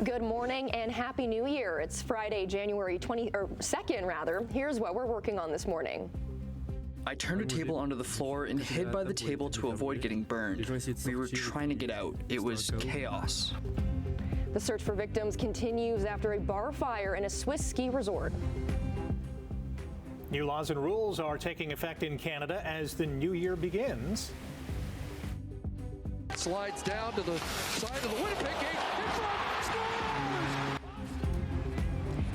Good morning and Happy New Year. It's Friday, January 2nd. Here's what we're working on this morning. I turned a table onto the floor and hid by the table to avoid getting burned. We were trying to get out. It was chaos. The search for victims continues after a bar fire in a Swiss ski resort. New laws and rules are taking effect in Canada as the new year begins. Slides down to the side of the Winnipeg gate.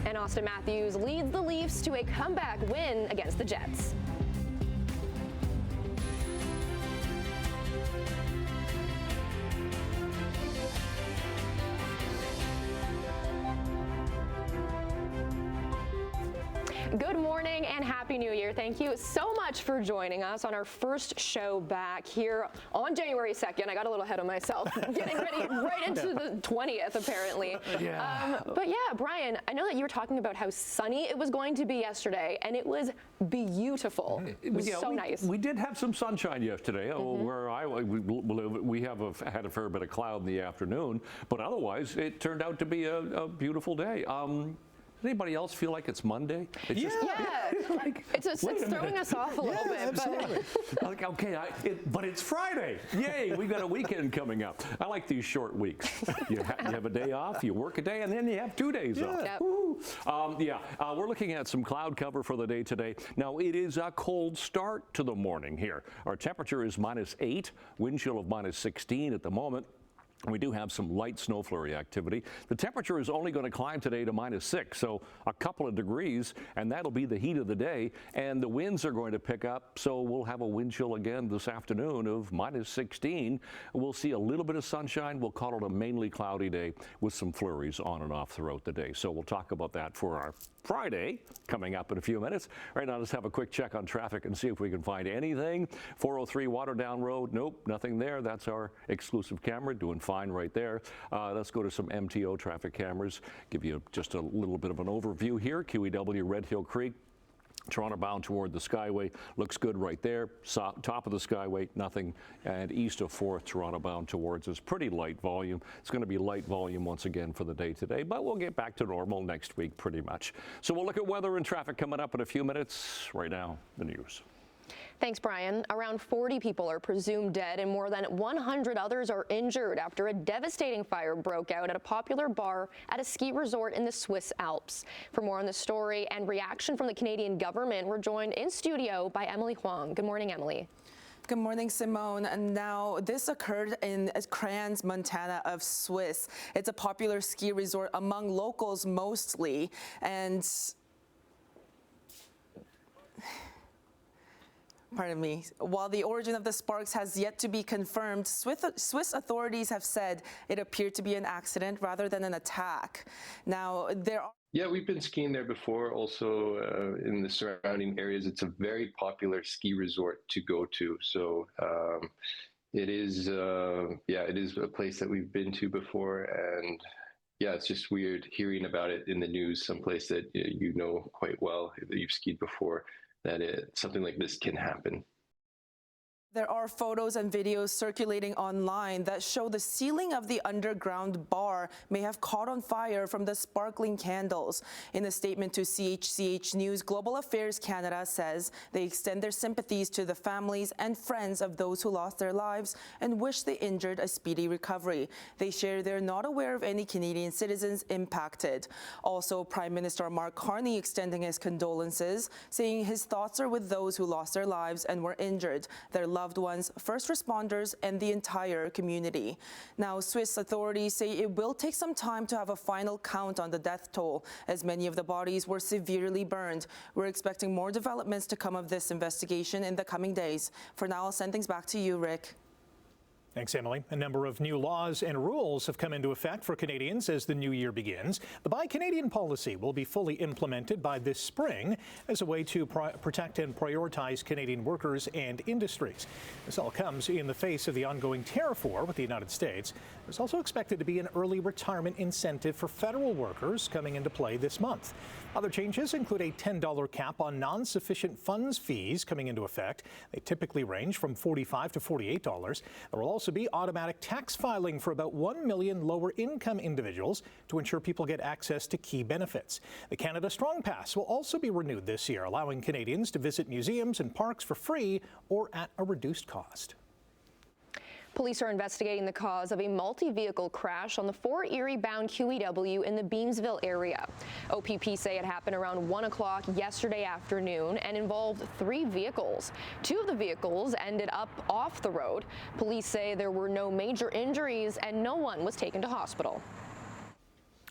And Austin Matthews leads the Leafs to a comeback win against the Jets. Good morning and Happy New Year. Thank you so much for joining us on our first show back here on January 2nd. I got a little ahead of myself, getting ready right into the 20th, apparently. Yeah. But yeah, Brian, I know that you were talking about how sunny it was going to be yesterday, and it was beautiful. It was so nice. We did have some sunshine yesterday. Where we have had a fair bit of cloud in the afternoon, but otherwise it turned out to be a beautiful day. Anybody else feel like it's Monday? It's It's throwing us off a little bit. Absolutely. Like, okay, but it's Friday. Yay, we've got a weekend coming up. I like these short weeks. You have a day off, you work a day, and then you have 2 days off. Yep. We're looking at some cloud cover for the day today. Now, it is a cold start to the morning here. Our temperature is -8, wind chill of -16 at the moment. We do have some light snow flurry activity. The temperature is only going to climb today to -6, so a couple of degrees, and that'll be the heat of the day. And the winds are going to pick up, so we'll have a wind chill again this afternoon of -16. We'll see a little bit of sunshine. We'll call it a mainly cloudy day with some flurries on and off throughout the day. So we'll talk about that for our Friday coming up in a few minutes. Right now, let's have a quick check on traffic and see if we can find anything. 403 Waterdown Road. Nope, nothing there. That's our exclusive camera doing fine right there. Let's go to some MTO traffic cameras. Give you just a little bit of an overview here. QEW Red Hill Creek. Toronto bound toward the Skyway looks good right there. Top of the Skyway, nothing. And east of 4th, Toronto bound towards us. Pretty light volume. It's going to be light volume once again for the day today, but we'll get back to normal next week pretty much. So we'll look at weather and traffic coming up in a few minutes. Right now, the news. Thanks, Brian. Around 40 people are presumed dead and more than 100 others are injured after a devastating fire broke out at a popular bar at a ski resort in the Swiss Alps. For more on the story and reaction from the Canadian government, we're joined in studio by Emily Huang. Good morning, Emily. Good morning, Simone. And now this occurred in Crans, Montana of Swiss. It's a popular ski resort among locals mostly. And pardon me. While the origin of the sparks has yet to be confirmed, Swiss authorities have said it appeared to be an accident rather than an attack. Now, Yeah, we've been skiing there before, also in the surrounding areas. It's a very popular ski resort to go to. So it is a place that we've been to before. And yeah, it's just weird hearing about it in the news, someplace that you know quite well, that you've skied before, that something like this can happen. There are photos and videos circulating online that show the ceiling of the underground bar may have caught on fire from the sparkling candles. In a statement to CHCH News, Global Affairs Canada says they extend their sympathies to the families and friends of those who lost their lives and wish the injured a speedy recovery. They share they're not aware of any Canadian citizens impacted. Also, Prime Minister Mark Carney extending his condolences, saying his thoughts are with those who lost their lives and were injured, their loved ones, first responders, and the entire community. Now, Swiss authorities say it will take some time to have a final count on the death toll, as many of the bodies were severely burned. We're expecting more developments to come of this investigation in the coming days. For now, I'll send things back to you, Rick. Thanks, Emily. A number of new laws and rules have come into effect for Canadians as the new year begins. The Buy Canadian policy will be fully implemented by this spring as a way to protect and prioritize Canadian workers and industries. This all comes in the face of the ongoing tariff war with the United States. There's also expected to be an early retirement incentive for federal workers coming into play this month. Other changes include a $10 cap on non-sufficient funds fees coming into effect. They typically range from $45 to $48. There will also also be automatic tax filing for about 1 million lower-income individuals to ensure people get access to key benefits. The Canada Strong Pass will also be renewed this year, allowing Canadians to visit museums and parks for free or at a reduced cost. Police are investigating the cause of a multi-vehicle crash on the Fort Erie-bound QEW in the Beamsville area. OPP say it happened around 1 o'clock yesterday afternoon and involved 3 vehicles. 2 of the vehicles ended up off the road. Police say there were no major injuries and no one was taken to hospital.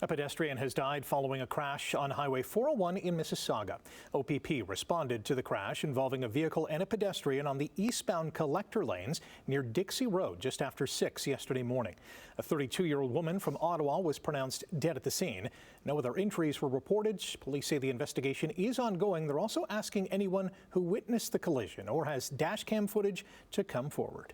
A pedestrian has died following a crash on Highway 401 in Mississauga. OPP responded to the crash involving a vehicle and a pedestrian on the eastbound collector lanes near Dixie Road just after 6 yesterday morning. A 32-year-old woman from Ottawa was pronounced dead at the scene. No other injuries were reported. Police say the investigation is ongoing. They're also asking anyone who witnessed the collision or has dash cam footage to come forward.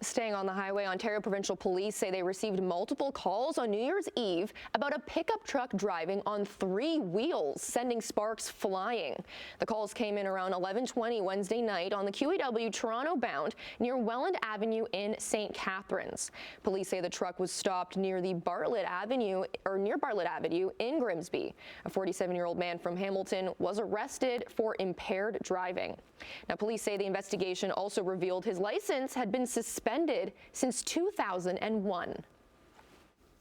Staying on the highway, Ontario Provincial Police say they received multiple calls on New Year's Eve about a pickup truck driving on 3 wheels, sending sparks flying. The calls came in around 11:20 Wednesday night on the QEW Toronto bound near Welland Avenue in St. Catharines. Police say the truck was stopped near Bartlett Avenue in Grimsby. A 47-year-old man from Hamilton was arrested for impaired driving. Now, police say the investigation also revealed his license had been suspended since 2001.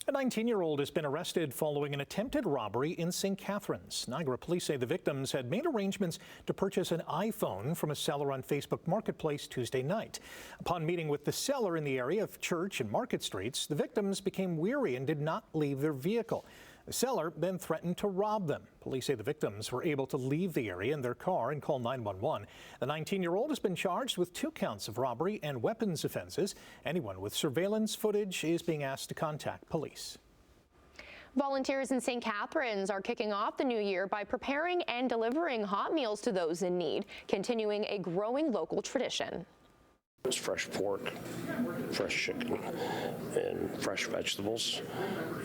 A 19-year-old has been arrested following an attempted robbery in St. Catharines. Niagara police say the victims had made arrangements to purchase an iPhone from a seller on Facebook Marketplace Tuesday night. Upon meeting with the seller in the area of Church and Market Streets, the victims became weary and did not leave their vehicle. The seller then threatened to rob them. Police say the victims were able to leave the area in their car and call 911. The 19-year-old has been charged with 2 counts of robbery and weapons offenses. Anyone with surveillance footage is being asked to contact police. Volunteers in St. Catharines are kicking off the new year by preparing and delivering hot meals to those in need, continuing a growing local tradition. It's fresh pork, fresh chicken, and fresh vegetables,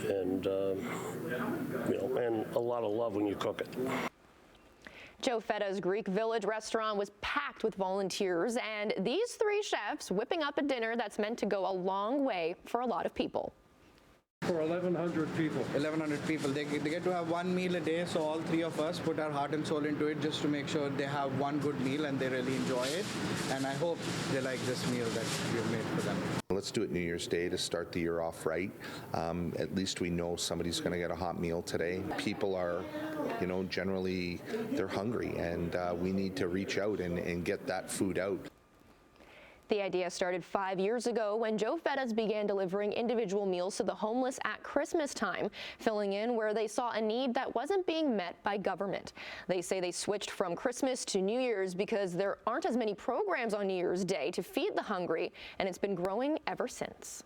and and a lot of love when you cook it. Joe Fetta's Greek Village restaurant was packed with volunteers, and these 3 chefs whipping up a dinner that's meant to go a long way for a lot of people. For 1,100 people. 1,100 people. They get to have 1 meal a day, so all 3 of us put our heart and soul into it just to make sure they have 1 good meal and they really enjoy it. And I hope they like this meal that we've made for them. Let's do it New Year's Day to start the year off right. At least we know somebody's going to get a hot meal today. People are, generally they're hungry, and we need to reach out and get that food out. The idea started 5 years ago when Joe Fetta's began delivering individual meals to the homeless at Christmas time, filling in where they saw a need that wasn't being met by government. They say they switched from Christmas to New Year's because there aren't as many programs on New Year's Day to feed the hungry, and it's been growing ever since.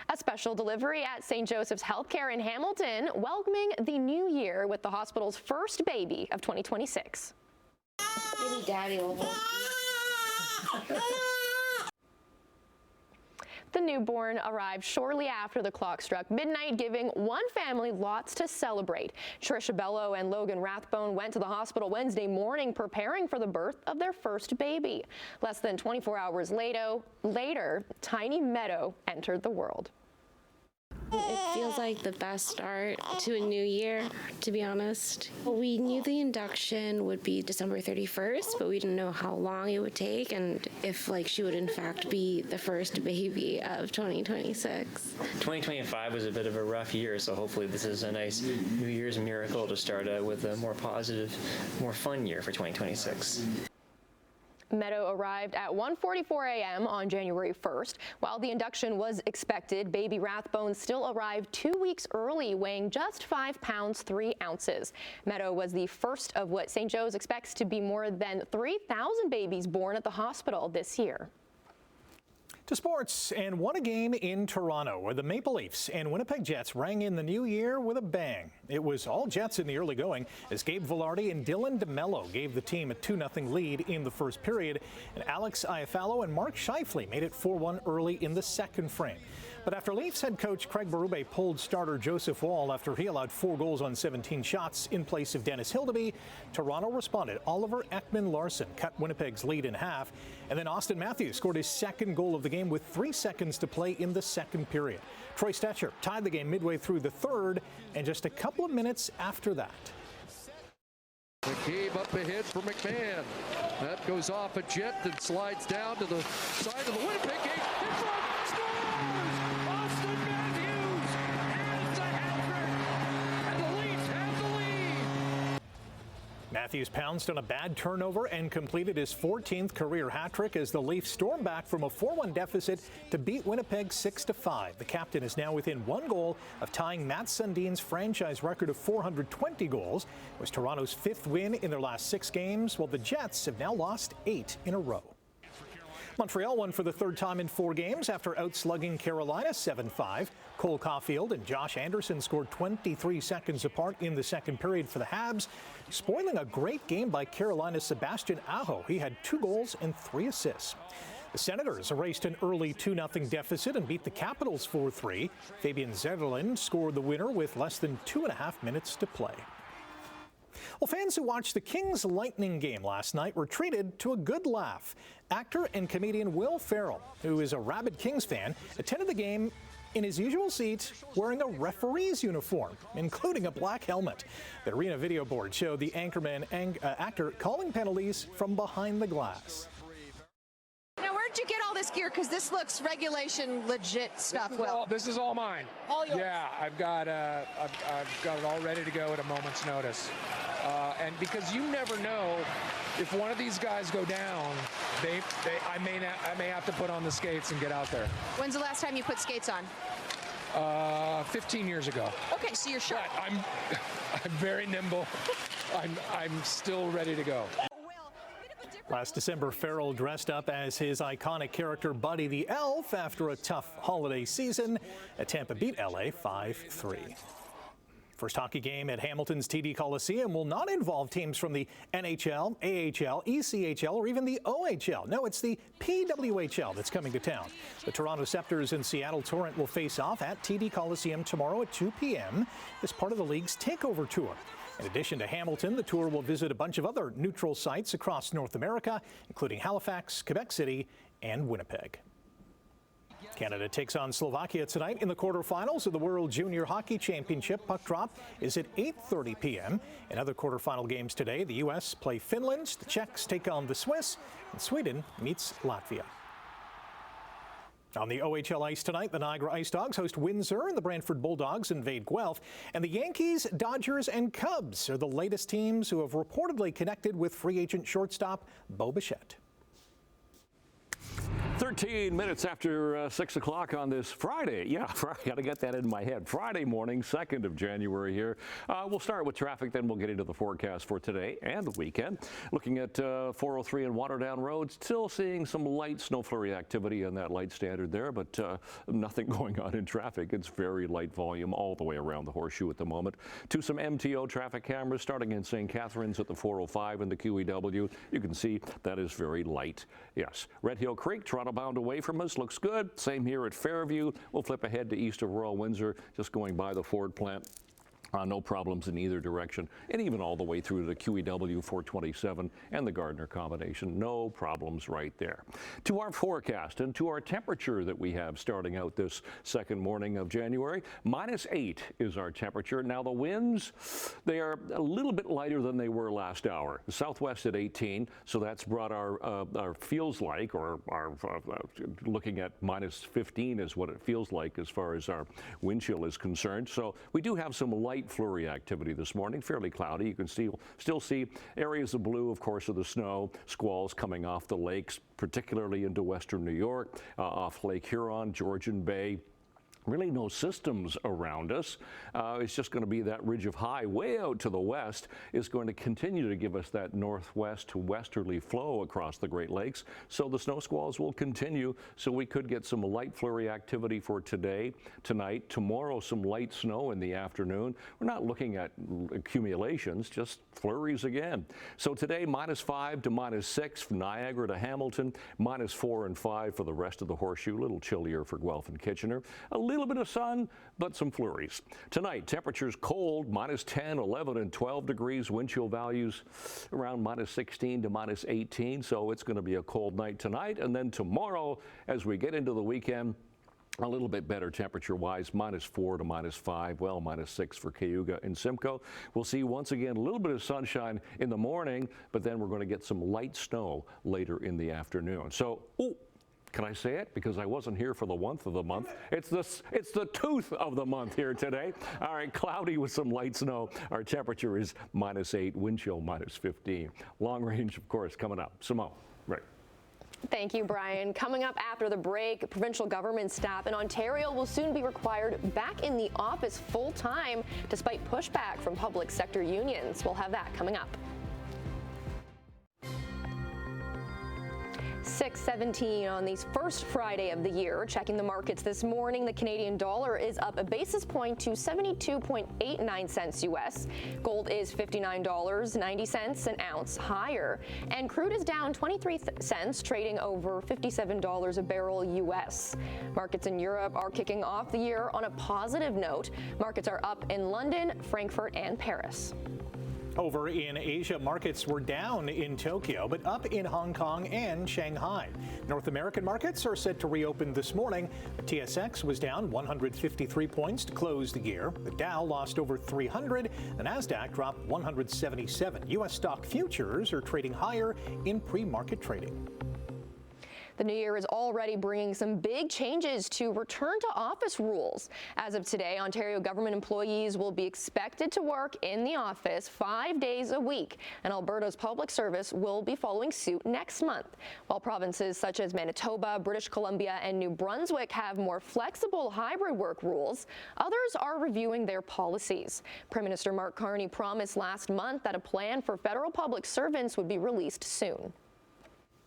A special delivery at St. Joseph's Healthcare in Hamilton, welcoming the new year with the hospital's first baby of 2026. Maybe Daddy will hold. The newborn arrived shortly after the clock struck midnight, giving one family lots to celebrate. Trisha Bello and Logan Rathbone went to the hospital Wednesday morning preparing for the birth of their first baby. Less than 24 hours later, tiny Meadow entered the world. It feels like the best start to a new year, to be honest. We knew the induction would be December 31st, but we didn't know how long it would take and if she would in fact be the first baby of 2026. 2025 was a bit of a rough year, so hopefully this is a nice New Year's miracle to start out with a more positive, more fun year for 2026. Meadow arrived at 1:44 a.m. on January 1st. While the induction was expected, baby Rathbone still arrived 2 weeks early, weighing just 5 pounds 3 ounces. Meadow was the first of what St. Joe's expects to be more than 3,000 babies born at the hospital this year. To sports, and what a game in Toronto, where the Maple Leafs and Winnipeg Jets rang in the new year with a bang. It was all Jets in the early going as Gabe Vilardi and Dylan DeMello gave the team a 2-0 lead in the first period, and Alex Iafallo and Mark Scheifele made it 4-1 early in the second frame. But after Leafs head coach Craig Berube pulled starter Joseph Woll after he allowed 4 goals on 17 shots in place of Dennis Hildeby, Toronto responded. Oliver Ekman-Larsson cut Winnipeg's lead in half, and then Austin Matthews scored his second goal of the game with 3 seconds to play in the second period. Troy Stecher tied the game midway through the third, and just a couple of minutes after that. McCabe up ahead for McMahon. That goes off a jet and slides down to the side of the Winnipeg gate. In front, scores! Austin Matthews has the hat-trick, and the Leafs have the lead. Matthews pounced on a bad turnover and completed his 14th career hat-trick as the Leafs stormed back from a 4-1 deficit to beat Winnipeg 6-5. The captain is now within 1 goal of tying Matt Sundin's franchise record of 420 goals. It was Toronto's 5th win in their last 6 games, while the Jets have now lost 8 in a row. Montreal won for the 3rd time in 4 games after outslugging Carolina 7-5. Cole Caulfield and Josh Anderson scored 23 seconds apart in the second period for the Habs, spoiling a great game by Carolina's Sebastian Aho. He had 2 goals and 3 assists. The Senators erased an early 2-0 deficit and beat the Capitals 4-3. Fabian Zetterlund scored the winner with less than 2.5 minutes to play. Well, fans who watched the Kings Lightning game last night were treated to a good laugh. Actor and comedian Will Ferrell, who is a rabid Kings fan, attended the game in his usual seat wearing a referee's uniform, including a black helmet. The arena video board showed the actor calling penalties from behind the glass. Now, where'd you get all this gear? Because this looks regulation legit stuff. Well, this is all mine. All yours. Yeah, I've got it all ready to go at a moment's notice. And because you never know if one of these guys go down, I may have to put on the skates and get out there. When's the last time you put skates on? 15 years ago. Okay, so you're sharp. But I'm very nimble. I'm still ready to go. Last December, Ferrell dressed up as his iconic character Buddy the Elf after a tough holiday season. Tampa beat LA 5-3. First hockey game at Hamilton's TD Coliseum will not involve teams from the NHL, AHL, ECHL, or even the OHL. No, it's the PWHL that's coming to town. The Toronto Scepters and Seattle Torrent will face off at TD Coliseum tomorrow at 2 p.m. as part of the league's takeover tour. In addition to Hamilton, the tour will visit a bunch of other neutral sites across North America, including Halifax, Quebec City, and Winnipeg. Canada takes on Slovakia tonight in the quarterfinals of the World Junior Hockey Championship. Puck drop is at 8:30 p.m. In other quarterfinal games today, the U.S. play Finland, the Czechs take on the Swiss, and Sweden meets Latvia. On the OHL ice tonight, the Niagara Ice Dogs host Windsor, and the Brantford Bulldogs invade Guelph. And the Yankees, Dodgers, and Cubs are the latest teams who have reportedly connected with free agent shortstop Bo Bichette. 13 minutes after 6 o'clock on this Friday. Yeah, Friday. Got to get that in my head. Friday morning, 2nd of January here. We'll start with traffic, then we'll get into the forecast for today and the weekend. Looking at 403 and Waterdown Road, still seeing some light snow flurry activity on that light standard there, but nothing going on in traffic. It's very light volume all the way around the horseshoe at the moment. To some MTO traffic cameras starting in St. Catharines at the 405 and the QEW. You can see that is very light. Yes. Red Hill Creek, Toronto bound away from us, looks good. Same here at Fairview. We'll flip ahead to east of Royal Windsor, just going by the Ford plant. No problems in either direction, and even all the way through to the QEW 427 and the Gardner combination. No problems right there. To our forecast and to our temperature that we have starting out this second morning of January, -8 is our temperature. Now the winds, they are a little bit lighter than they were last hour. The southwest at 18, so that's brought our feels like, or our looking at -15 is what it feels like as far as our wind chill is concerned. So we do have some light flurry activity this morning, fairly cloudy. You can still see areas of blue, of course, of the snow, squalls coming off the lakes, particularly into western New York, off Lake Huron, Georgian Bay. really no systems around us. It's just going to be that ridge of high way out to the west is going to continue to give us that northwest to westerly flow across the Great Lakes. So the snow squalls will continue. So we could get some light flurry activity for today, tonight, tomorrow, some light snow in the afternoon. We're not looking at accumulations, just flurries again. So today, -5 to -6 from Niagara to Hamilton, -4 and 5 for the rest of the Horseshoe. A little chillier for Guelph and Kitchener. A little bit of sun, but some flurries. Tonight, temperatures cold, -10, 11, and 12 degrees. Wind chill values around -16 to -18. So it's going to be a cold night tonight. And then tomorrow, as we get into the weekend, a little bit better temperature-wise, -4 to -5, well, -6 for Cayuga and Simcoe. We'll see once again a little bit of sunshine in the morning, but then we're going to get some light snow later in the afternoon. So, can I say it? Because I wasn't here for the 1th of the month. It's the 2th of the month here today. All right, cloudy with some light snow. Our temperature is -8, wind chill -15. Long range, of course, coming up. Simone, right. Thank you, Brian. Coming up after the break, provincial government staff in Ontario will soon be required back in the office full-time despite pushback from public sector unions. We'll have that coming up. 6:17 on the first Friday of the year. Checking the markets this morning, the Canadian dollar is up a basis point to 72.89 cents U.S. Gold is $59.90 an ounce higher, and crude is down 23 cents, trading over $57 a barrel U.S. Markets in Europe are kicking off the year on a positive note. Markets are up in London, Frankfurt, and Paris. Over in Asia, markets were down in Tokyo, but up in Hong Kong and Shanghai. North American markets are set to reopen this morning. The TSX was down 153 points to close the year. The Dow lost over 300. The Nasdaq dropped 177. U.S. stock futures are trading higher in pre-market trading. The new year is already bringing some big changes to return to office rules. As of today, Ontario government employees will be expected to work in the office 5 days a week, and Alberta's public service will be following suit next month. While provinces such as Manitoba, British Columbia, and New Brunswick have more flexible hybrid work rules, others are reviewing their policies. Prime Minister Mark Carney promised last month that a plan for federal public servants would be released soon.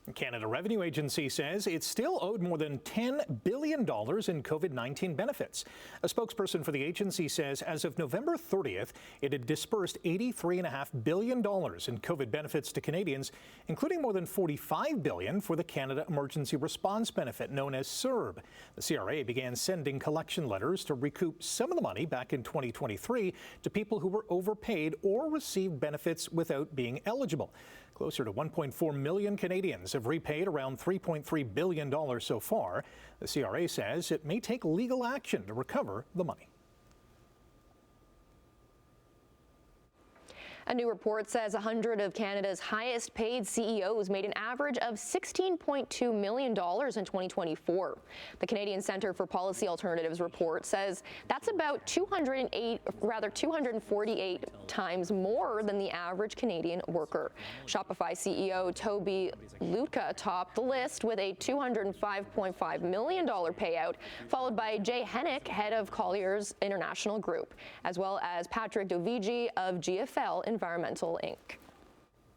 The Canada Revenue Agency says it still owed more than $10 billion in COVID-19 benefits. A spokesperson for the agency says as of November 30th, it had disbursed $83.5 billion in COVID benefits to Canadians, including more than $45 billion for the Canada Emergency Response Benefit, known as CERB. The CRA began sending collection letters to recoup some of the money back in 2023 to people who were overpaid or received benefits without being eligible. Closer to 1.4 million Canadians have repaid around $3.3 billion so far. The CRA says it may take legal action to recover the money. A new report says 100 of Canada's highest paid CEOs made an average of $16.2 million in 2024. The Canadian Centre for Policy Alternatives report says that's about 248 times more than the average Canadian worker. Shopify CEO Toby Lutka topped the list with a $205.5 million payout, followed by Jay Hennick, head of Colliers International Group, as well as Patrick Dovigi of GFL Environmental Inc.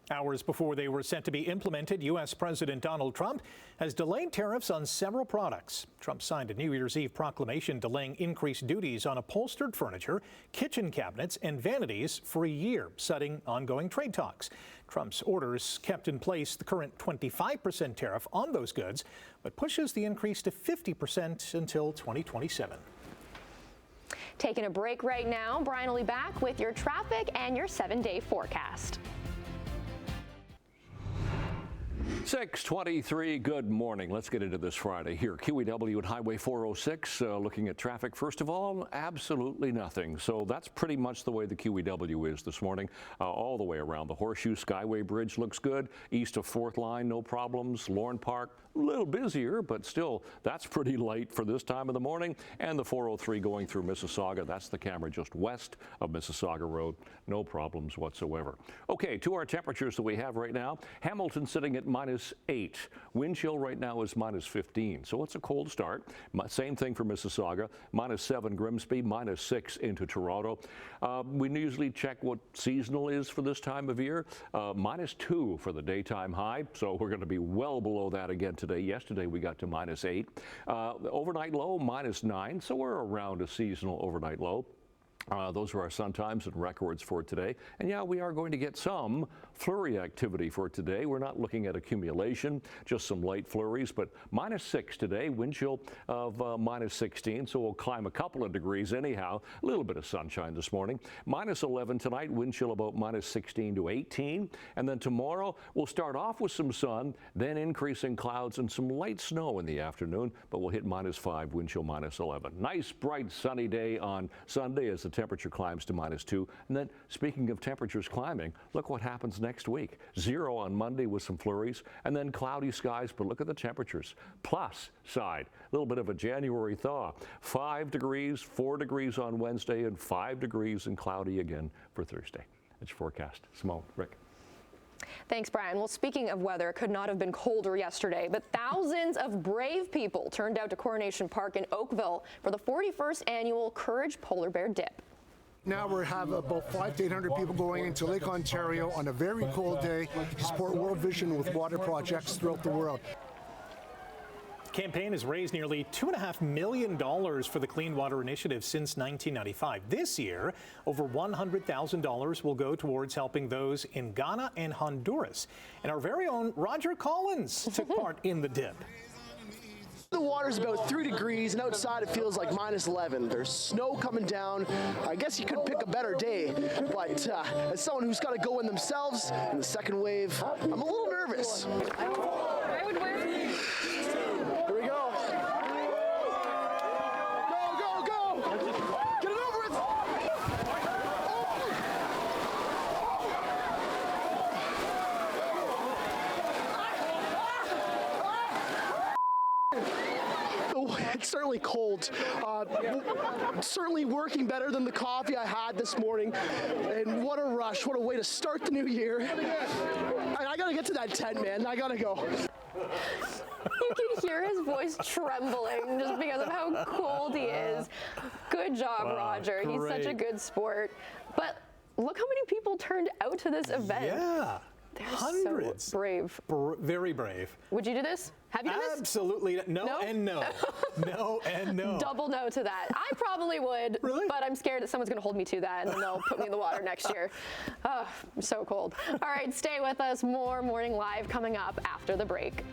Hours before they were set to be implemented, U.S. President Donald Trump has delayed tariffs on several products. Trump signed a New Year's Eve proclamation delaying increased duties on upholstered furniture, kitchen cabinets, and vanities for a year, citing ongoing trade talks. Trump's orders kept in place the current 25% tariff on those goods, but pushes the increase to 50% until 2027. Taking a break right now. Brian will be back with your traffic and your 7-day forecast. 6:23, good morning. Let's get into this Friday here. QEW at Highway 406, looking at traffic. First of all, absolutely nothing. So that's pretty much the way the QEW is this morning, all the way around. The Horseshoe Skyway Bridge looks good. East of 4th Line, no problems. Lorne Park, a little busier, but still, that's pretty light for this time of the morning. And the 403 going through Mississauga, that's the camera just west of Mississauga Road. No problems whatsoever. Okay, to our temperatures that we have right now. Hamilton sitting at - -8. Wind chill right now is -15, so it's a cold start. Same thing for Mississauga, -7 Grimsby, -6 into Toronto. We usually check what seasonal is for this time of year. -2 for the daytime high, so we're going to be well below that again today. Yesterday we got to -8. The overnight low, -9, so we're around a seasonal overnight low. Those are our sun times and records for today. And yeah, we are going to get some flurry activity for today. We're not looking at accumulation, just some light flurries, but -6 today, wind chill of -16, so we'll climb a couple of degrees anyhow. A little bit of sunshine this morning. -11 tonight, wind chill about -16 to 18. And then tomorrow, we'll start off with some sun, then increasing clouds and some light snow in the afternoon, but we'll hit -5, wind chill -11. Nice, bright, sunny day on Sunday as the temperature climbs to -2. And then, speaking of temperatures climbing, look what happens next week. 0 on Monday with some flurries, and then cloudy skies, but look at the temperatures. Plus side, a little bit of a January thaw. 5 degrees, 4 degrees on Wednesday, and 5 degrees and cloudy again for Thursday. That's your forecast. Simone, Rick. Thanks, Brian. Well, speaking of weather, it could not have been colder yesterday, but thousands of brave people turned out to Coronation Park in Oakville for the 41st annual Courage Polar Bear Dip. Now we have about 500 to 800 people going into Lake Ontario on a very cold day to support World Vision with water projects throughout the world. The campaign has raised nearly $2.5 million for the Clean Water Initiative since 1995. This year, over $100,000 will go towards helping those in Ghana and Honduras. And our very own Roger Collins took part in the dip. The water's about 3 degrees, and outside it feels like -11. There's snow coming down. I guess you could pick a better day, but as someone who's got to go in themselves in the second wave, I'm a little nervous. I would wear it. Here we go. Go, go, go! Get it over with! It's certainly cold. Certainly working better than the coffee I had this morning. And what a rush. What a way to start the new year. And I got to get to that tent, man. I got to go. You can hear his voice trembling just because of how cold he is. Good job, Roger. Great. He's such a good sport. But look how many people turned out to this event. Yeah. They're Hundreds. so brave. Very brave. Would you do this? Have you done this? Absolutely. No and no. No and no. Double no to that. I probably would, Really? but I'm scared that someone's going to hold me to that and then they'll put me in the water next year. Oh, I'm so cold. All right, stay with us. More Morning Live coming up after the break.